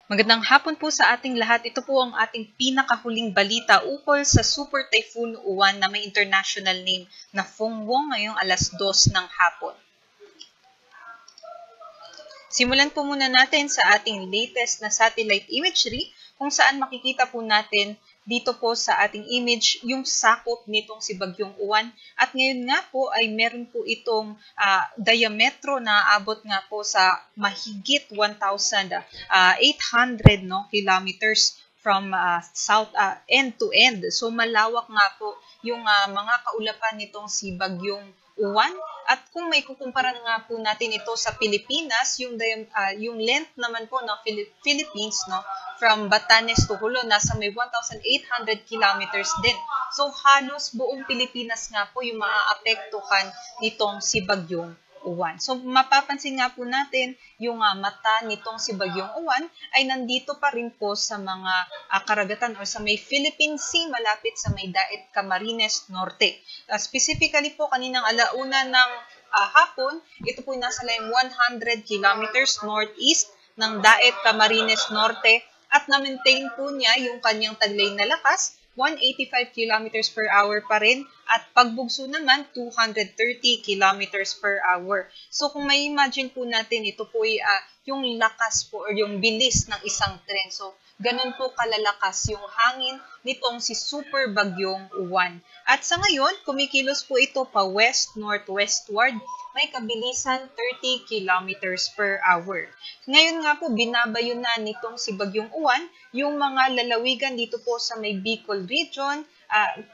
Magandang hapon po sa ating lahat. Ito po ang ating pinakahuling balita ukol sa Super Typhoon Uwan na may international name na Fengwang ngayong alas 2 ng hapon. Simulan po muna natin sa ating latest na satellite imagery kung saan makikita po natin dito po sa ating image yung sakop nitong si Bagyong Uwan. At ngayon nga po ay meron po itong diametro na abot nga po sa mahigit 1,800 kilometers from south end to end. So malawak nga po yung mga kaulapan nitong si Bagyong Uwan. At kung may kukumpara nga po natin ito sa Pilipinas, yung length naman po ng Philippines, no, from Batanes to Jolo, nasa may 1,800 kilometers din. So halos buong Pilipinas nga po yung maaapektuhan nitong si Bagyong Uwan. So mapapansin nga po natin yung mata nitong si Bagyong Uwan ay nandito pa rin po sa mga karagatan o sa may Philippine Sea malapit sa may Daet Camarines Norte. Specifically po kaninang alauna ng hapon, ito po nasa layong 100 kilometers northeast ng Daet Camarines Norte at na-maintain po niya yung kanyang taglay na lakas, 185 kilometers per hour pa rin at pagbugso naman 230 kilometers per hour. So kung may imagine po natin, ito po ay yung lakas po or yung bilis ng isang tren. So ganun po kalalakas yung hangin nitong si Super Bagyong Uwan. At sa ngayon, kumikilos po ito pa west-northwestward. May kabilisan 30 kilometers per hour. Ngayon nga po, binabayo na nitong si Bagyong Uwan yung mga lalawigan dito po sa may Bicol region.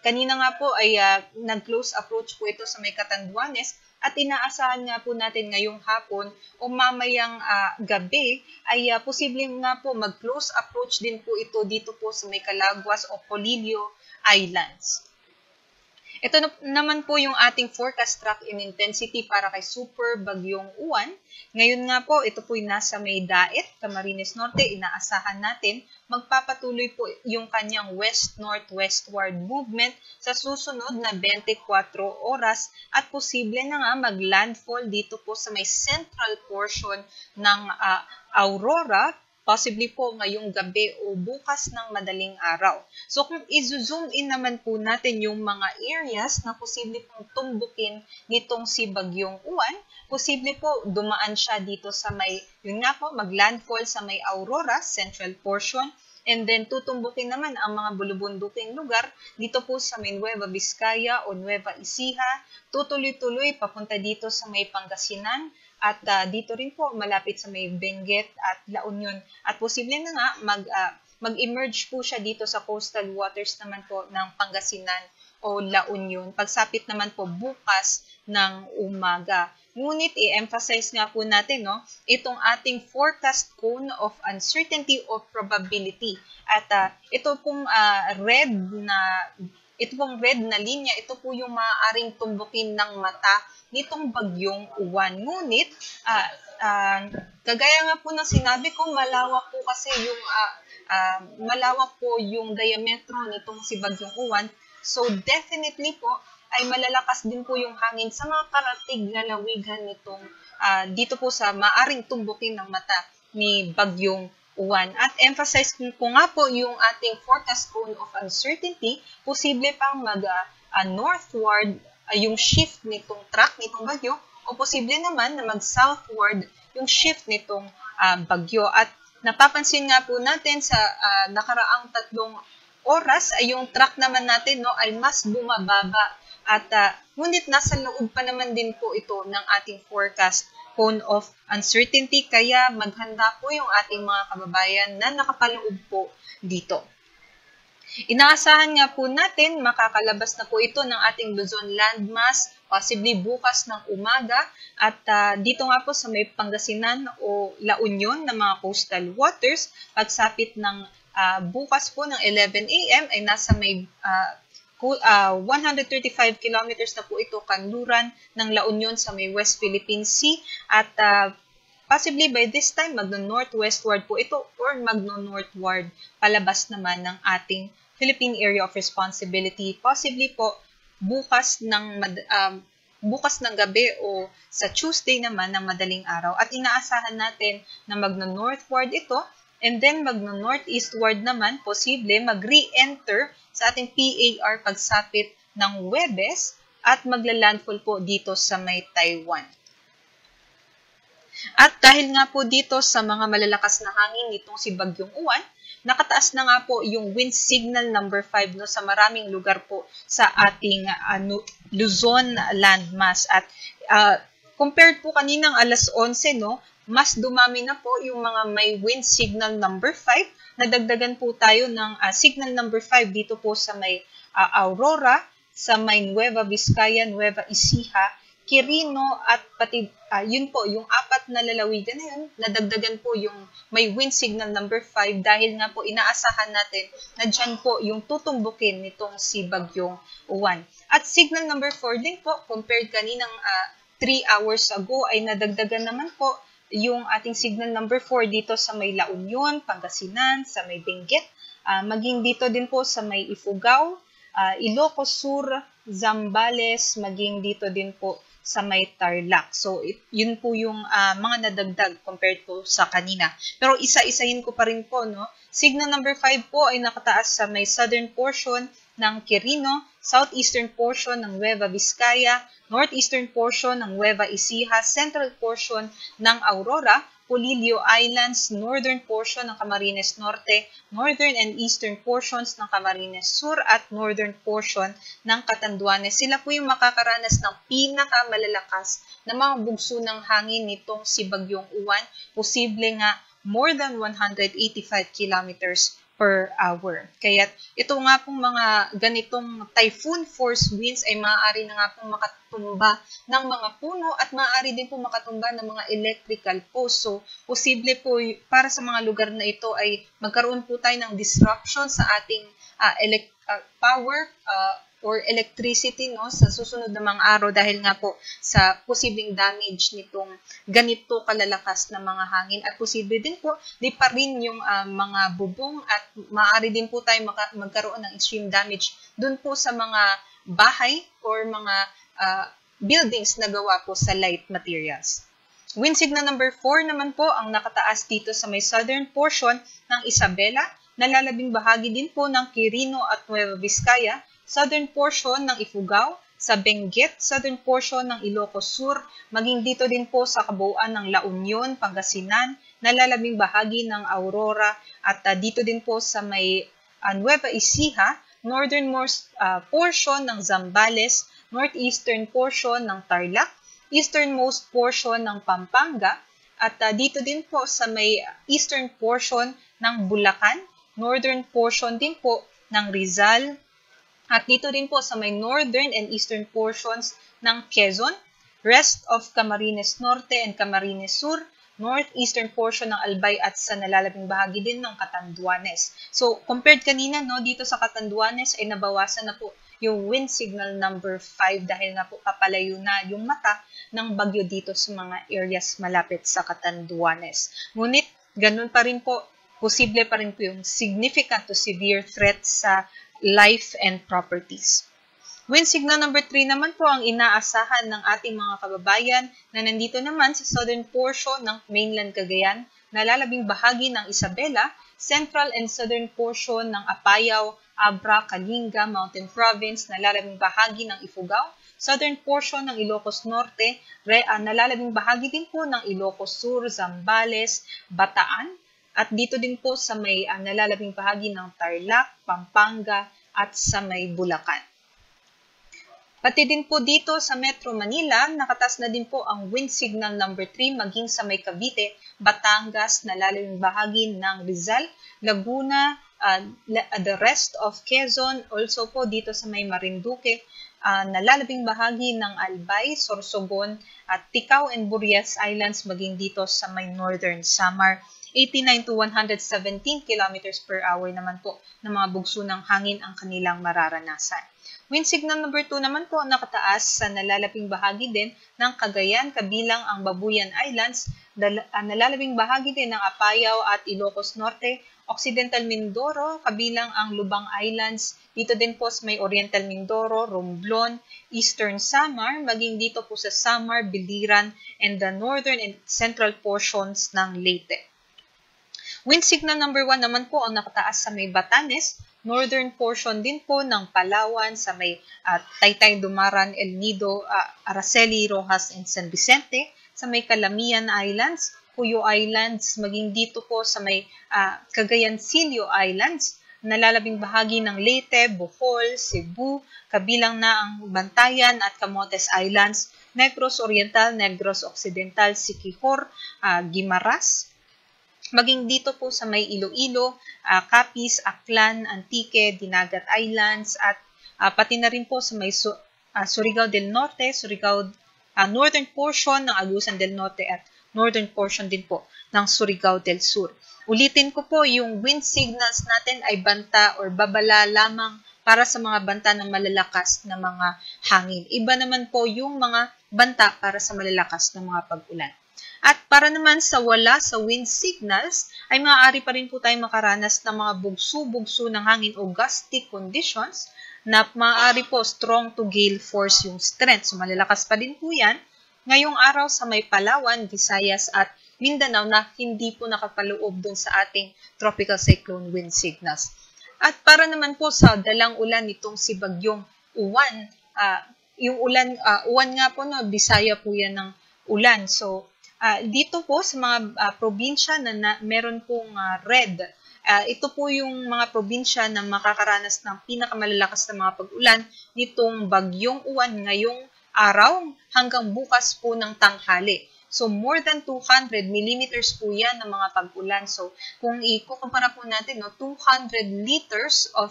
Kanina nga po ay nag-close approach po ito sa may Catanduanes at inaasahan nga po natin ngayong hapon o mamayang gabi ay posible nga po mag-close approach din po ito dito po sa may Calaguas o Polillo Islands. Ito naman po yung ating forecast track in intensity para kay Super Bagyong Uwan. Ngayon nga po, ito po yung nasa may Daet, Camarines Norte. Inaasahan natin, magpapatuloy po yung kanyang west-northwestward movement sa susunod na 24 oras at posible na nga mag-landfall dito po sa may central portion ng Aurora, possibly po ngayong gabi o bukas ng madaling araw. So kung i-zoom in naman po natin yung mga areas na posible pong tumbukin nitong si Bagyong Uwan, posible po dumaan siya dito sa may, yun nga po, mag-landfall sa may Aurora, central portion, and then tutumbukin naman ang mga bulubunduking lugar dito po sa may Nueva Vizcaya o Nueva Ecija, tutuloy-tuloy papunta dito sa may Pangasinan, at dito rin po malapit sa may Benguet at La Union. At posible na nga mag-emerge po siya dito sa coastal waters naman po ng Pangasinan o La Union. Pagsapit naman po bukas ng umaga. Ngunit i-emphasize nga po natin, no, itong ating forecast cone of uncertainty or probability. At ito pong red na linya, ito po yung maaaring tumbukin ng mata nitong Bagyong Uwan. Ngunit, kagaya nga po ng sinabi ko, malawak po yung diametro nitong si Bagyong Uwan. So, definitely po, ay malalakas din po yung hangin sa mga karatig na lawigan nitong dito po sa maaring tumbukin ng mata ni Bagyong Uwan. At emphasize ko nga po yung ating forecast cone of uncertainty, posible pang mag-northward yung shift nitong track nitong bagyo o posible naman na mag-southward yung shift nitong bagyo. At napapansin nga po natin sa nakaraang 3 oras ay yung track naman natin, no, ay mas bumababa. At ngunit nasa loob pa naman din po ito ng ating forecast cone of uncertainty. Kaya maghanda po yung ating mga kababayan na nakapaloob po dito. Inaasahan nga po natin, makakalabas na po ito ng ating Luzon landmass, possibly bukas ng umaga. At dito nga po sa may Pangasinan o La Union na mga coastal waters, pagsapit ng bukas po ng 11 a.m. ay nasa may 135 kilometers na po ito kanluran ng La Union sa may West Philippine Sea. At possibly by this time, magno-northwestward po ito or magno-northward palabas naman ng ating Philippine Area of Responsibility. Possibly po bukas ng gabi o sa Tuesday naman ng madaling araw. At inaasahan natin na magno-northward ito and then mag-northeastward naman, posible mag-re-enter sa ating PAR pagsapit ng Huwebes at magla-landfall po dito sa may Taiwan. At dahil nga po dito sa mga malalakas na hangin nitong si Bagyong Uwan, nakataas na nga po yung wind signal number 5 no, sa maraming lugar po sa ating Luzon landmass. At compared po kaninang alas 11, no, mas dumami na po yung mga may wind signal number 5. Nadagdagan po tayo ng signal number 5 dito po sa may Aurora, sa may Nueva Vizcaya, Nueva Ecija, Quirino at pati yun po, yung apat na lalawigan na yun, nadagdagan po yung may wind signal number 5 dahil nga po inaasahan natin na dyan po yung tutumbukin nitong si Bagyong Uwan. At signal number 4 din po, compared kaninang 3 hours ago ay nadagdagan naman po yung ating signal number 4 dito sa may La Union, Pangasinan, sa may Benguet, maging dito din po sa may Ifugao, Ilocos Sur, Zambales, maging dito din po sa may Tarlac. So, yun po yung mga nadagdag compared po sa kanina. Pero isa-isahin ko pa rin po, no? Signal number 5 po ay nakataas sa may southern portion ng Quirino, southeastern portion ng Nueva Vizcaya, northeastern portion ng Nueva Ecija, central portion ng Aurora, Polillo Islands, northern portion ng Camarines Norte, northern and eastern portions ng Camarines Sur at northern portion ng Catanduanes. Sila po yung makakaranas ng pinakamalalakas na mga bugso ng hangin nitong si Bagyong Uwan. Posible nga more than 185 kilometers per hour. Kaya ito nga pong mga ganitong typhoon force winds ay maaari na nga pong makatumba ng mga puno at maaari din po makatumba ng mga electrical post. So, posible po para sa mga lugar na ito ay magkaroon po tayo ng disruption sa ating power or electricity, no, sa susunod na mga araw dahil nga po sa posibleng damage nitong ganito kalalakas na mga hangin at posible din po di pa rin yung mga bubong at maaari din po tayo magkaroon ng extreme damage dun po sa mga bahay or mga buildings na gawa po sa light materials. Wind signal number 4 naman po ang nakataas dito sa may southern portion ng Isabela, nalalabing bahagi din po ng Quirino at Nueva Vizcaya, southern portion ng Ifugao, sa Benguet, southern portion ng Ilocos Sur, maging dito din po sa kabuuan ng La Union, Pangasinan, nalalabing bahagi ng Aurora, at dito din po sa may Nueva Ecija, northernmost portion ng Zambales, northeastern portion ng Tarlac, easternmost portion ng Pampanga, at dito din po sa may eastern portion ng Bulacan, northern portion din po ng Rizal, at dito din po sa may northern and eastern portions ng Quezon, rest of Camarines Norte and Camarines Sur, northeastern portion ng Albay at sa nalalabing bahagi din ng Catanduanes. So, compared kanina, no, dito sa Catanduanes ay nabawasan na po yung wind signal number 5 dahil nga po papalayo na yung mata ng bagyo dito sa mga areas malapit sa Catanduanes. Ngunit, ganun pa rin po, posible pa rin po yung significant to severe threat sa life and properties. Wind signal number 3 naman po ang inaasahan ng ating mga kababayan na nandito naman sa southern portion ng mainland Cagayan, nalalabing bahagi ng Isabela, central and southern portion ng Apayao, Abra, Kalinga, Mountain Province, nalalabing bahagi ng Ifugao, southern portion ng Ilocos Norte, nalalabing bahagi din po ng Ilocos Sur, Zambales, Bataan, at dito din po sa may nalalabing bahagi ng Tarlac, Pampanga, at sa may Bulacan. Pati din po dito sa Metro Manila, nakatas na din po ang wind signal number 3 maging sa may Cavite, Batangas, nalalabing bahagi ng Rizal, Laguna, the rest of Quezon, also po dito sa may Marinduque, nalalabing bahagi ng Albay, Sorsogon, at Ticao and Burias Islands, maging dito sa may Northern Samar. 89 to 117 kilometers per hour naman po ng mga bugso ng hangin ang kanilang mararanasan. Wind signal number 2 naman po nakataas sa nalalaping bahagi din ng Cagayan kabilang ang Babuyan Islands, nalalabing bahagi din ng Apayao at Ilocos Norte, Occidental Mindoro kabilang ang Lubang Islands, dito din po sa may Oriental Mindoro, Romblon, Eastern Samar, maging dito po sa Samar, Biliran, and the northern and central portions ng Leyte. Wind signal number 1 naman po ang nakataas sa may Batanes, northern portion din po ng Palawan sa may Taytay, Dumaran, El Nido, Araceli, Rojas, and San Vicente, sa may Calamian Islands, Puyo Islands, maging dito po sa may Cagayancillo Islands, nalalabing bahagi ng Leyte, Bohol, Cebu, kabilang na ang Bantayan at Camotes Islands, Negros Oriental, Negros Occidental, Siquijor, Guimaras, maging dito po sa may Iloilo, Capiz, Aklan, Antique, Dinagat Islands, at pati na rin po sa may Surigao del Norte, northern portion ng Agusan del Norte at northern portion din po ng Surigao del Sur. Ulitin ko po, yung wind signals natin ay banta or babala lamang para sa mga banta ng malalakas na mga hangin. Iba naman po yung mga banta para sa malalakas na mga pag-ulan. At para naman sa wala sa wind signals, ay maaari pa rin po tayong makaranas ng mga bugso-bugso ng hangin o gusty conditions na maaari po strong to gale force yung strength. So malalakas pa din po yan ngayong araw sa may Palawan, Visayas at Mindanao na hindi po nakapaloob dun sa ating tropical cyclone wind signals. At para naman po sa dalang ulan nitong si Bagyong Uwan, yung uwan nga po, no, Bisaya po yan ng ulan. So, dito po sa mga probinsya na meron pong red, ito po yung mga probinsya na makakaranas ng pinakamalalakas na mga pag-ulan nitong Bagyong Uwan ngayong araw hanggang bukas po ng tanghali. So, more than 200 millimeters po yan ng mga pag-ulan. So, kung ikukumpara po natin, 200 liters of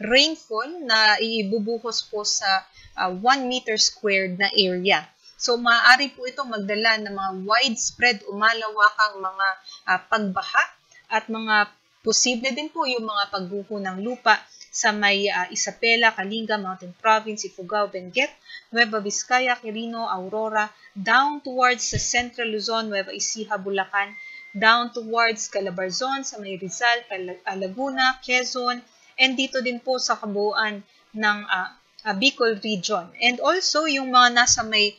rainfall na ibubuhos po sa 1 meter squared na area. So, maaari po ito magdala ng mga widespread o malawakang mga pagbaha at mga posible din po yung mga pagguho ng lupa sa may Isabela, Kalinga, Mountain Province, Ifugao, Benguet, Nueva Vizcaya, Quirino, Aurora, down towards sa Central Luzon, Nueva Ecija, Bulacan, down towards Calabarzon, sa may Rizal, Laguna, Quezon, and dito din po sa kabuuan ng Bicol region. And also, yung mga nasa may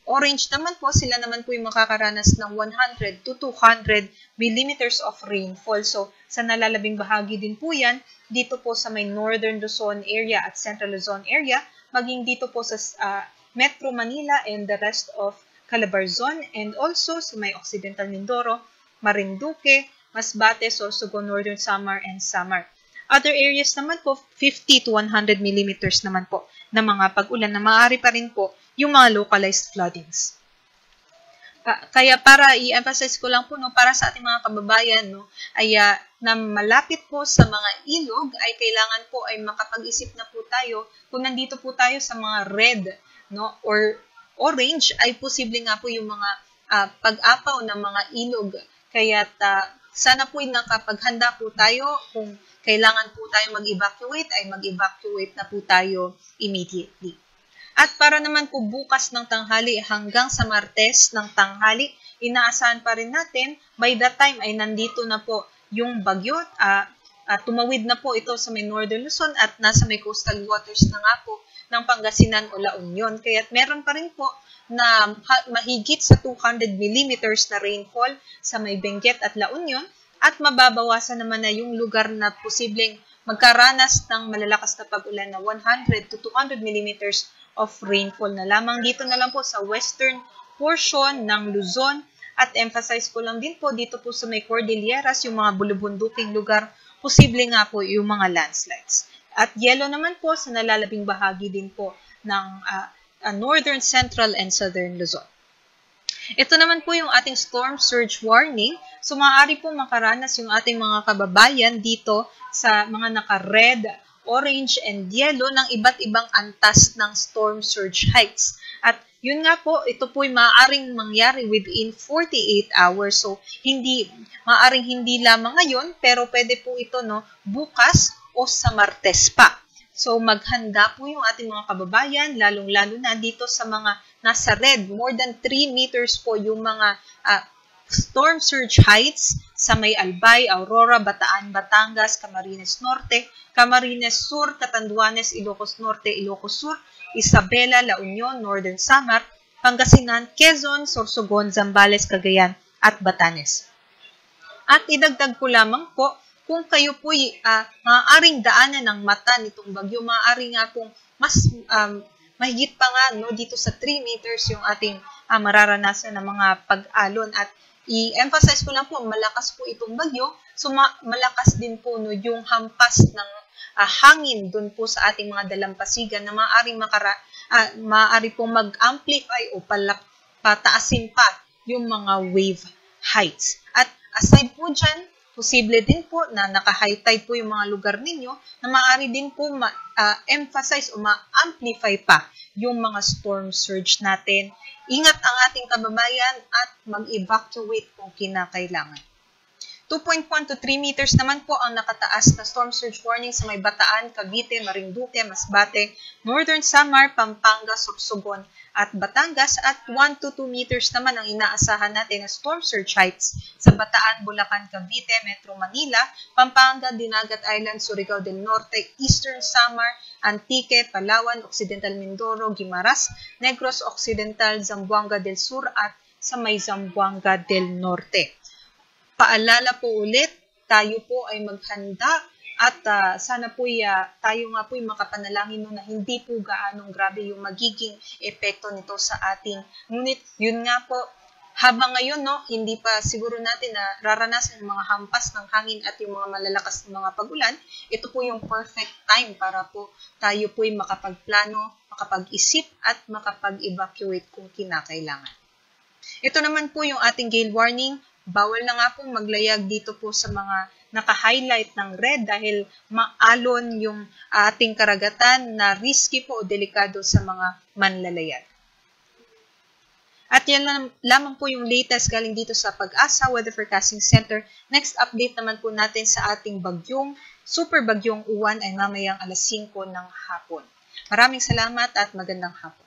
orange naman po, sila naman po yung makakaranas ng 100 to 200 millimeters of rainfall. So, sa nalalabing bahagi din po yan, dito po sa may Northern Luzon area at Central Luzon area, maging dito po sa Metro Manila and the rest of Calabarzon, and also sa may Occidental Mindoro, Marinduque, Masbate, Sorsogon, Northern Samar, and Samar. Other areas naman po, 50 to 100 millimeters naman po na mga pag-ulan na maaari pa rin po yung mga localized floodings. Kaya para i-emphasize ko lang po, no, para sa ating mga kababayan, no, ay na malapit po sa mga ilog, ay kailangan po ay makapag-isip na po tayo kung nandito po tayo sa mga red, no, or orange, ay posible nga po yung mga pag-apaw ng mga ilog. Kaya sana po ay nakapaghanda po tayo kung kailangan po tayo mag-evacuate, ay mag-evacuate na po tayo immediately. At para naman po bukas ng tanghali hanggang sa Martes ng tanghali, inaasahan pa rin natin, by that time ay nandito na po yung bagyo, tumawid na po ito sa may Northern Luzon at nasa may coastal waters na nga po ng Pangasinan o La Union. Kaya meron pa rin po na mahigit sa 200 millimeters na rainfall sa may Benguet at La Union, at mababawasan naman na yung lugar na posibleng magkaranas ng malalakas na pag-ulan na 100 to 200 millimeters of rainfall na lamang. Dito na lang po sa western portion ng Luzon, at emphasize ko lang din po dito po sa may Cordilleras, yung mga bulubunduking lugar, posible nga po yung mga landslides. At yellow naman po sa nalalabing bahagi din po ng northern, central, and southern Luzon. Ito naman po yung ating storm surge warning. So, maaari po makaranas yung ating mga kababayan dito sa mga naka-red, orange, and yellow ng iba't ibang antas ng storm surge heights. At yun nga po, ito po ay maaaring mangyari within 48 hours. So, maaaring hindi lamang ngayon, pero pwede po ito, no, bukas o sa Martes pa. So, maghanda po yung ating mga kababayan, lalong-lalo na dito sa mga nasa red. More than 3 meters po yung mga storm surge heights sa may Albay, Aurora, Bataan, Batangas, Camarines Norte, Camarines Sur, Catanduanes, Ilocos Norte, Ilocos Sur, Isabela, La Union, Northern Samar, Pangasinan, Quezon, Sorsogon, Zambales, Cagayan, at Batanes. At idagdag ko lamang po, kung kayo po'y maaaring daanan ng mata nitong bagyo, maaari nga pong mas mahigit pa nga no, dito sa 3 meters yung ating mararanasan ng mga pag-alon. At i-emphasize ko lang po, malakas po itong bagyo, so malakas din po no, yung hampas ng hangin dun po sa ating mga dalampasigan na maaari pong mag-amplify o pataasin pa yung mga wave heights. At aside po dyan, posible din po na naka-high tide po yung mga lugar ninyo na maaari din po ma-emphasize o ma-amplify pa yung mga storm surge natin. Ingat ang ating kababayan at mag-evacuate kung kinakailangan. 2.1 to 3 meters naman po ang nakataas na storm surge warning sa may Bataan, Cavite, Marinduque, Masbate, Northern Samar, Pampanga, Sorsogon at Batangas at 1 to 2 meters naman ang inaasahan natin na storm surge heights sa Bataan, Bulacan, Cavite, Metro Manila, Pampanga, Dinagat Island, Surigao del Norte, Eastern Samar, Antique, Palawan, Occidental Mindoro, Guimaras, Negros Occidental, Zamboanga del Sur at sa may Zamboanga del Norte. Paalala po ulit, tayo po ay maghanda at sana po tayo nga po makapanalangin na hindi po gaanong grabe yung magiging epekto nito sa ating. Ngunit yun nga po, habang ngayon hindi pa siguro natin na raranasan yung mga hampas ng hangin at yung mga malalakas na mga pag-ulan, ito po yung perfect time para po tayo po makapagplano, makapag-isip at makapag-evacuate kung kinakailangan. Ito naman po yung ating gale warning. Bawal na nga pong maglayag dito po sa mga naka-highlight ng red dahil maalon yung ating karagatan na risky po o delikado sa mga manlalayag. At yan lamang po yung latest galing dito sa Pag-asa Weather Forecasting Center. Next update naman po natin sa ating super bagyong Uwan ay mamayang 5:00 ng hapon. Maraming salamat at magandang hapon.